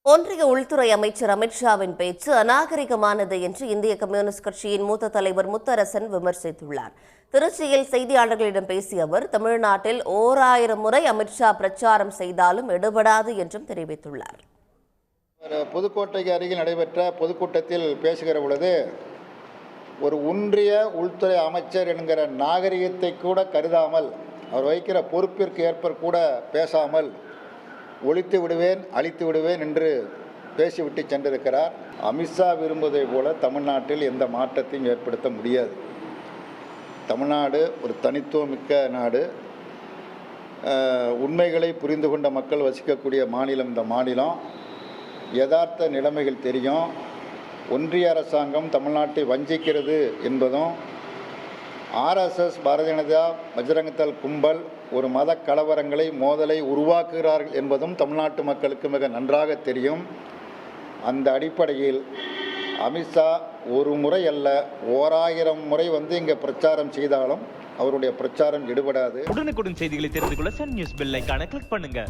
ஒன்றிய உள்துறை அமைச்சர் அமித்ஷாவின் பேச்சு அநாகரிகமானது என்று இந்திய கம்யூனிஸ்ட் கட்சியின் மூத்த தலைவர் முத்தரசன் விமர்சித்துள்ளார். திருச்சியில் செய்தியாளர்களிடம் பேசிய அவர், தமிழ்நாட்டில் 1000 முறை அமித்ஷா பிரச்சாரம் செய்தாலும் எடுபடாது என்றும் தெரிவித்துள்ளார். புதுக்கோட்டைக்கு அருகில் நடைபெற்ற பொதுக்கூட்டத்தில் பேசுகிற பொழுது, ஒரு ஒன்றிய உள்துறை அமைச்சர் என்கிற நாகரிகத்தை கூட கருதாமல், அவர் வைக்கிற பொறுப்பிற்கு ஏற்ப கூட பேசாமல் ஒழித்து விடுவேன், அழித்து விடுவேன் என்று பேசிவிட்டு சென்றிருக்கிறார். அமித்ஷா விரும்புவதை போல தமிழ்நாட்டில் எந்த மாற்றத்தையும் ஏற்படுத்த முடியாது. தமிழ்நாடு ஒரு தனித்துவமிக்க நாடு. உண்மைகளை புரிந்து கொண்ட மக்கள் வசிக்கக்கூடிய மாநிலம் இந்த மாநிலம். யதார்த்த நிலைமைகள் தெரியும். ஒன்றிய அரசாங்கம் தமிழ்நாட்டை வஞ்சிக்கிறது என்பதும், ஆர்எஸ்எஸ், பாரதிய ஜனதா, பஜ்ரங்கதள் கும்பல் ஒரு மத கலவரங்களை, மோதலை உருவாக்குகிறார்கள் என்பதும் தமிழ்நாட்டு மக்களுக்கு மிக நன்றாக தெரியும். அந்த அடிப்படையில் அமித்ஷா ஒரு முறை அல்ல 1000 முறை இங்கே பிரச்சாரம் செய்தாலும் அவருடைய பிரச்சாரம் எடுபடாது. உடனுக்குடன் செய்திகளை தெரிந்து கொள்ள சன் நியூஸ் பெல் ஐகானை கிளிக் பண்ணுங்க.